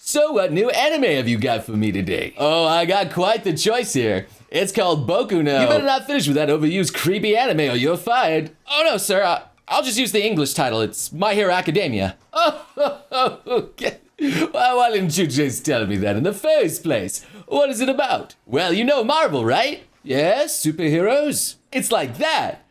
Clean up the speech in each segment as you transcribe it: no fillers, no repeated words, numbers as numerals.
So what new anime have you got for me today? Oh, I got quite the choice here. It's called Boku no. You better not finish with that overused creepy anime or you're fired. Oh no, sir. I'll just use the English title. It's My Hero Academia. Oh, okay. Well, why didn't you just tell me that in the first place? What is it about? Well, you know Marvel, right? Yes, superheroes. It's like that.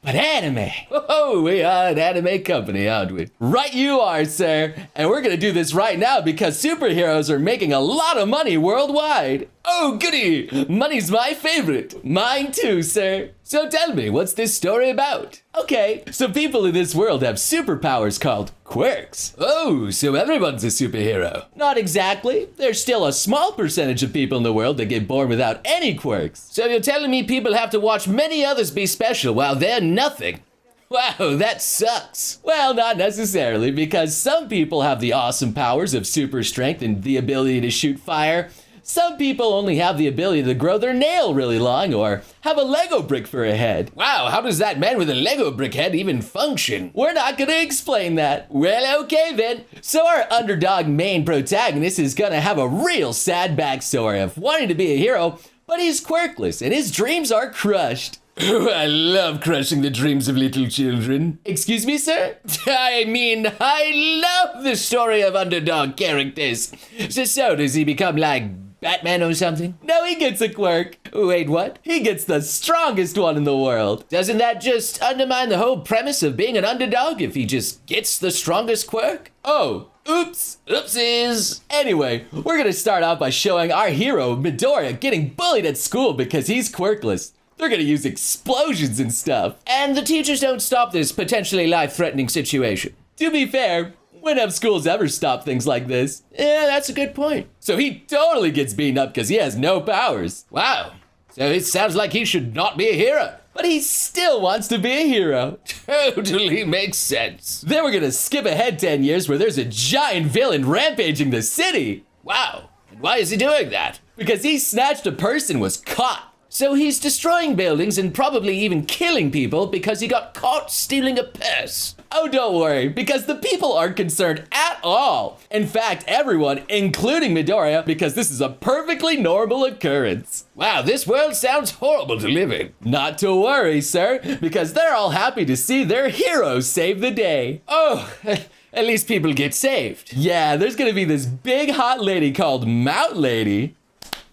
But anime. Oh, we are an anime company, aren't we? Right you are, sir. And we're gonna do this right now because superheroes are making a lot of money worldwide. Oh, goody. Money's my favorite. Mine too, sir. So tell me, what's this story about? Okay, so people in this world have superpowers called quirks. Oh, so everyone's a superhero. Not exactly. There's still a small percentage of people in the world that get born without any quirks. So you're telling me people have to watch many others be special while they're nothing? Wow, that sucks. Well, not necessarily, because some people have the awesome powers of super strength and the ability to shoot fire. Some people only have the ability to grow their nail really long or have a Lego brick for a head. Wow, how does that man with a Lego brick head even function? We're not gonna explain that. Well, okay then. So our underdog main protagonist is gonna have a real sad backstory of wanting to be a hero, but he's quirkless and his dreams are crushed. I love crushing the dreams of little children. Excuse me, sir? I mean, I love the story of underdog characters. So does he become like Batman or something? No, he gets a quirk. Wait, what? He gets the strongest one in the world. Doesn't that just undermine the whole premise of being an underdog if he just gets the strongest quirk? Oh, oops, oopsies. Anyway, we're gonna start off by showing our hero, Midoriya, getting bullied at school because he's quirkless. They're gonna use explosions and stuff. And the teachers don't stop this potentially life-threatening situation. To be fair, when have schools ever stopped things like this? Yeah, that's a good point. So he totally gets beaten up because he has no powers. Wow. So it sounds like he should not be a hero. But he still wants to be a hero. Totally makes sense. Then we're gonna skip ahead 10 years where there's a giant villain rampaging the city. Wow. And why is he doing that? Because he snatched a purse and was caught. So he's destroying buildings and probably even killing people because he got caught stealing a purse. Oh, don't worry, because the people aren't concerned at all. In fact, everyone, including Midoriya, because this is a perfectly normal occurrence. Wow, this world sounds horrible to live in. Not to worry, sir, because they're all happy to see their heroes save the day. Oh, at least people get saved. Yeah, there's gonna be this big hot lady called Mount Lady.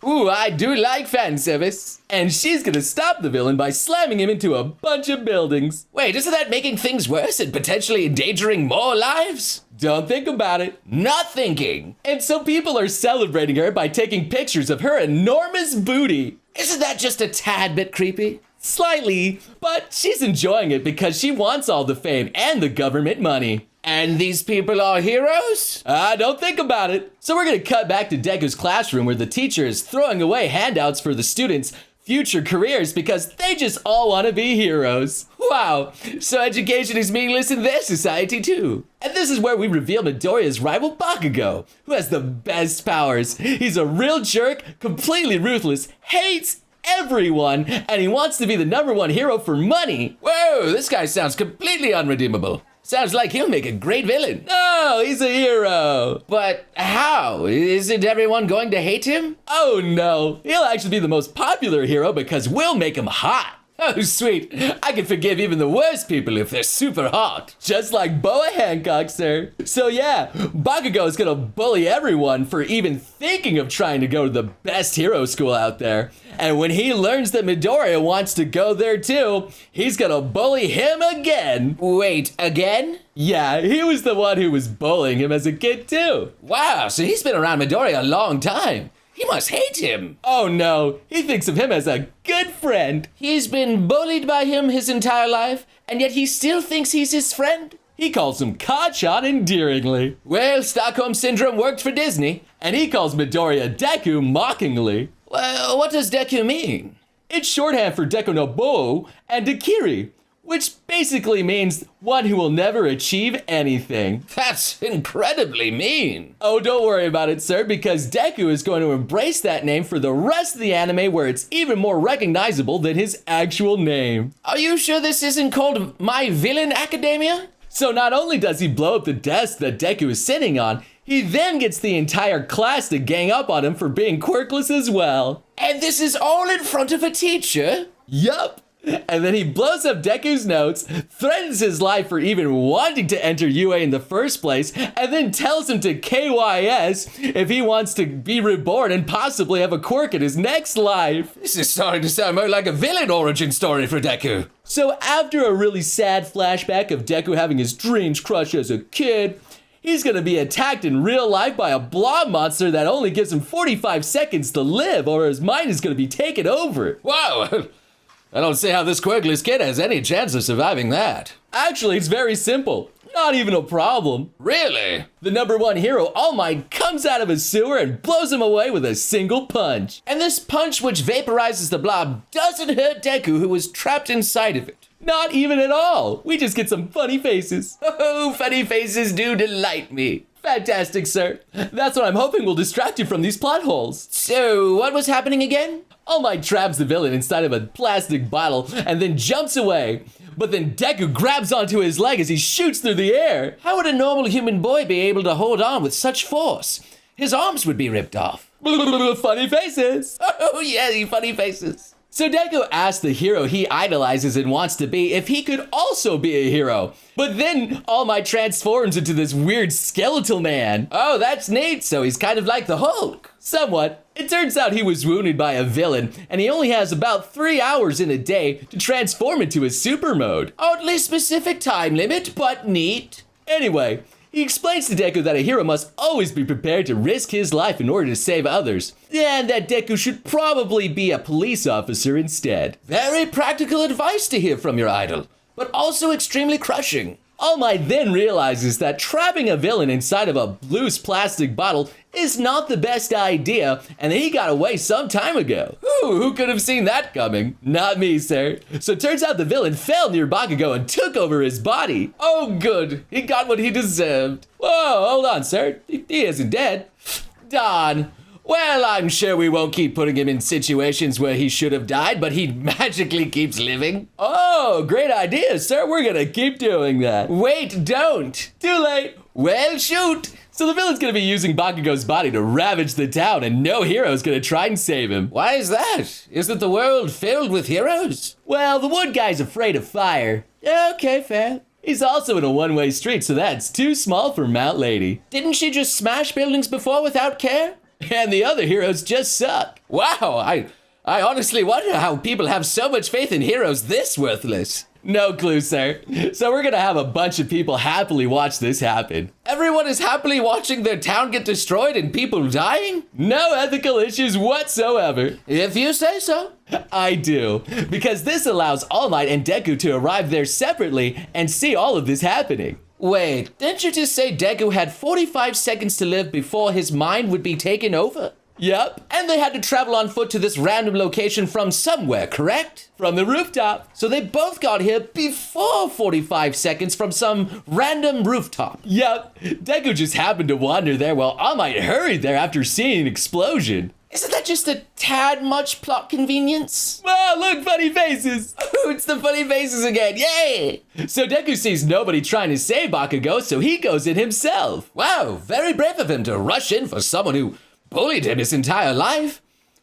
Ooh, I do like fan service. And she's gonna stop the villain by slamming him into a bunch of buildings. Wait, isn't that making things worse and potentially endangering more lives? Don't think about it. Not thinking. And so people are celebrating her by taking pictures of her enormous booty. Isn't that just a tad bit creepy? Slightly, but she's enjoying it because she wants all the fame and the government money. And these people are heroes? Don't think about it. So we're gonna cut back to Deku's classroom where the teacher is throwing away handouts for the students' future careers because they just all want to be heroes. Wow, so education is meaningless in their society too. And this is where we reveal Midoriya's rival Bakugo, who has the best powers. He's a real jerk, completely ruthless, hates everyone, and he wants to be the #1 hero for money. Whoa, this guy sounds completely unredeemable. Sounds like he'll make a great villain. No, he's a hero. But how? Isn't everyone going to hate him? Oh no, he'll actually be the most popular hero because we'll make him hot. Oh sweet, I can forgive even the worst people if they're super hot. Just like Boa Hancock, sir. So yeah, Bakugo is gonna bully everyone for even thinking of trying to go to the best hero school out there. And when he learns that Midoriya wants to go there too, he's gonna bully him again. Wait, again? Yeah, he was the one who was bullying him as a kid too. Wow, so he's been around Midoriya a long time. He must hate him. Oh no, he thinks of him as a good friend. He's been bullied by him his entire life, and yet he still thinks he's his friend? He calls him Kachan endearingly. Well, Stockholm Syndrome worked for Disney, and he calls Midoriya Deku mockingly. Well, what does Deku mean? It's shorthand for Deku no Bo and Dekiri, which basically means one who will never achieve anything. That's incredibly mean. Oh, don't worry about it, sir, because Deku is going to embrace that name for the rest of the anime where it's even more recognizable than his actual name. Are you sure this isn't called My Villain Academia? So not only does he blow up the desk that Deku is sitting on, He then gets the entire class to gang up on him for being quirkless as well. And this is all in front of a teacher? Yup. And then he blows up Deku's notes, threatens his life for even wanting to enter UA in the first place, and then tells him to KYS if he wants to be reborn and possibly have a quirk in his next life. This is starting to sound more like a villain origin story for Deku. So after a really sad flashback of Deku having his dreams crushed as a kid, he's gonna be attacked in real life by a blob monster that only gives him 45 seconds to live, or his mind is gonna be taken over. Wow! I don't see how this quirkless kid has any chance of surviving that. Actually, it's very simple. Not even a problem. Really? The number one hero, All Might, comes out of a sewer and blows him away with a single punch. And this punch which vaporizes the blob doesn't hurt Deku, who was trapped inside of it. Not even at all. We just get some funny faces. Oh, funny faces do delight me. Fantastic, sir. That's what I'm hoping will distract you from these plot holes. So, what was happening again? All Might traps the villain inside of a plastic bottle and then jumps away. But then Deku grabs onto his leg as he shoots through the air. How would a normal human boy be able to hold on with such force? His arms would be ripped off. Funny faces. Oh, yeah, funny faces. So Deku asks the hero he idolizes and wants to be if he could also be a hero. But then All Might transforms into this weird skeletal man. Oh, that's neat. So he's kind of like the Hulk. Somewhat. It turns out he was wounded by a villain, and he only has about 3 hours in a day to transform into his super mode. Oddly specific time limit, but neat. Anyway, he explains to Deku that a hero must always be prepared to risk his life in order to save others, and that Deku should probably be a police officer instead. Very practical advice to hear from your idol, but also extremely crushing. All Might then realizes that trapping a villain inside of a loose plastic bottle is not the best idea, and that he got away some time ago. Ooh, who could have seen that coming? Not me, sir. So it turns out the villain fell near Bakugo and took over his body. Oh, good. He got what he deserved. Whoa, hold on, sir. He isn't dead. Darn. Well, I'm sure we won't keep putting him in situations where he should have died, but he magically keeps living. Oh, great idea, sir. We're gonna keep doing that. Wait, don't. Too late. Well, shoot. So the villain's gonna be using Bakugo's body to ravage the town, and no hero's gonna try and save him. Why is that? Isn't the world filled with heroes? Well, the wood guy's afraid of fire. Okay, fair. He's also in a one-way street, so that's too small for Mount Lady. Didn't she just smash buildings before without care? And the other heroes just suck. Wow, I honestly wonder how people have so much faith in heroes this worthless. No clue, sir. So we're gonna have a bunch of people happily watch this happen. Everyone is happily watching their town get destroyed and people dying? No ethical issues whatsoever. If you say so. I do, because this allows All Might and Deku to arrive there separately and see all of this happening. Wait, didn't you just say Deku had 45 seconds to live before his mind would be taken over? Yep. And they had to travel on foot to this random location from somewhere, correct? From the rooftop. So they both got here before 45 seconds from some random rooftop. Yep. Deku just happened to wander there while All Might hurried there after seeing an explosion. Isn't that just a tad much plot convenience? Oh, look, funny faces. Oh, it's the funny faces again. Yay! So Deku sees nobody trying to save Bakugo, so he goes in himself. Wow, very brave of him to rush in for someone who bullied him his entire life.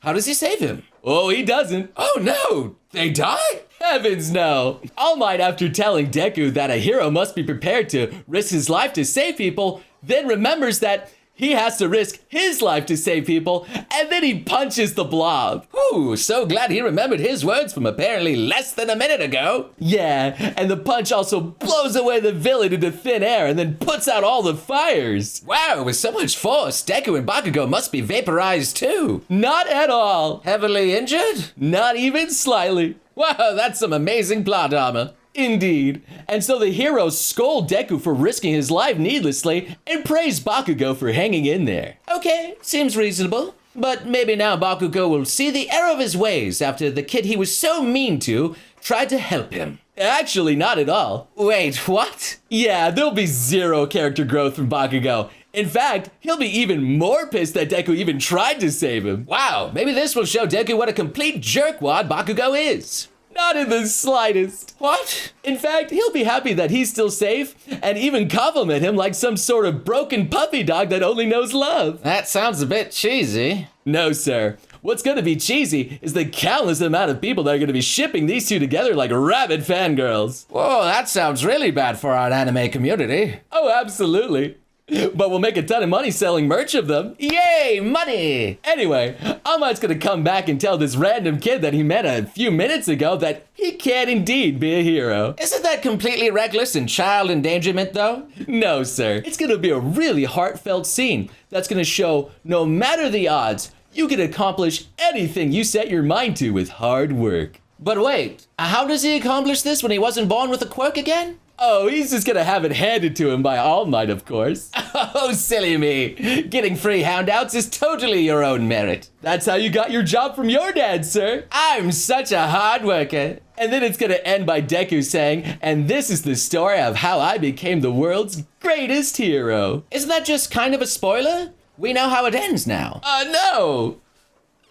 How does he save him? Oh, he doesn't. Oh no, they die? Heavens no. All Might, after telling Deku that a hero must be prepared to risk his life to save people, then remembers that he has to risk his life to save people, and then he punches the blob. Ooh, so glad he remembered his words from apparently less than a minute ago. Yeah, and the punch also blows away the villain into thin air and then puts out all the fires. Wow, with so much force, Deku and Bakugo must be vaporized too. Not at all. Heavily injured? Not even slightly. Wow, that's some amazing plot armor. Indeed. And so the heroes scold Deku for risking his life needlessly and praise Bakugo for hanging in there. Okay, seems reasonable. But maybe now Bakugo will see the error of his ways after the kid he was so mean to tried to help him. Actually, not at all. Wait, what? Yeah, there'll be zero character growth from Bakugo. In fact, he'll be even more pissed that Deku even tried to save him. Wow, maybe this will show Deku what a complete jerkwad Bakugo is. Not in the slightest. What? In fact, he'll be happy that he's still safe and even compliment him like some sort of broken puppy dog that only knows love. That sounds a bit cheesy. No, sir. What's gonna be cheesy is the countless amount of people that are gonna be shipping these two together like rabid fangirls. Whoa, that sounds really bad for our anime community. Oh, absolutely. But we'll make a ton of money selling merch of them. Yay, money! Anyway, Ahmad's gonna come back and tell this random kid that he met a few minutes ago that he can indeed be a hero. Isn't that completely reckless and child endangerment, though? No, sir. It's gonna be a really heartfelt scene that's gonna show no matter the odds, you can accomplish anything you set your mind to with hard work. But wait, how does he accomplish this when he wasn't born with a quirk again? Oh, he's just gonna have it handed to him by All Might, of course. Oh, silly me. Getting free handouts is totally your own merit. That's how you got your job from your dad, sir. I'm such a hard worker. And then it's gonna end by Deku saying, and this is the story of how I became the world's greatest hero. Isn't that just kind of a spoiler? We know how it ends now. No.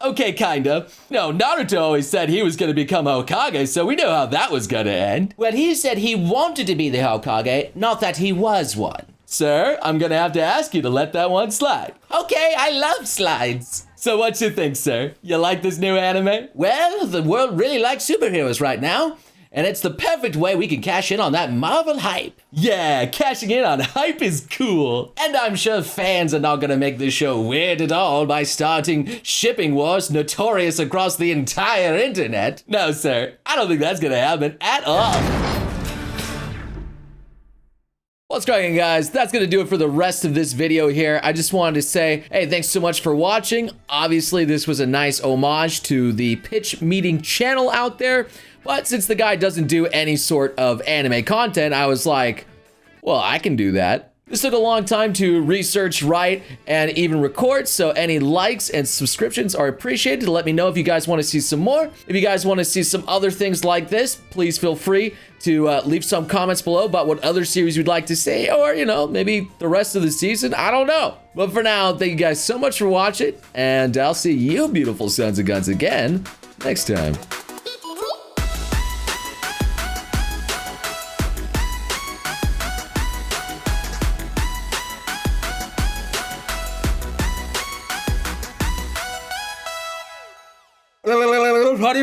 Okay, kinda. No, Naruto always said he was gonna become Hokage, so we know how that was gonna end. Well, he said he wanted to be the Hokage, not that he was one. Sir, I'm gonna have to ask you to let that one slide. Okay, I love slides. So what you think, sir? You like this new anime? Well, the world really likes superheroes right now, and it's the perfect way we can cash in on that Marvel hype. Yeah, cashing in on hype is cool. And I'm sure fans are not gonna make this show weird at all by starting shipping wars notorious across the entire internet. No, sir, I don't think that's gonna happen at all. What's going on, guys? That's gonna do it for the rest of this video here. I just wanted to say, hey, thanks so much for watching. Obviously, this was a nice homage to the pitch meeting channel out there. But since the guy doesn't do any sort of anime content, I was like, well, I can do that. This took a long time to research, write, and even record, so any likes and subscriptions are appreciated to let me know if you guys want to see some more. If you guys want to see some other things like this, please feel free to leave some comments below about what other series you'd like to see, or, you know, maybe the rest of the season, I don't know. But for now, thank you guys so much for watching, and I'll see you beautiful sons of guns again next time. Bloody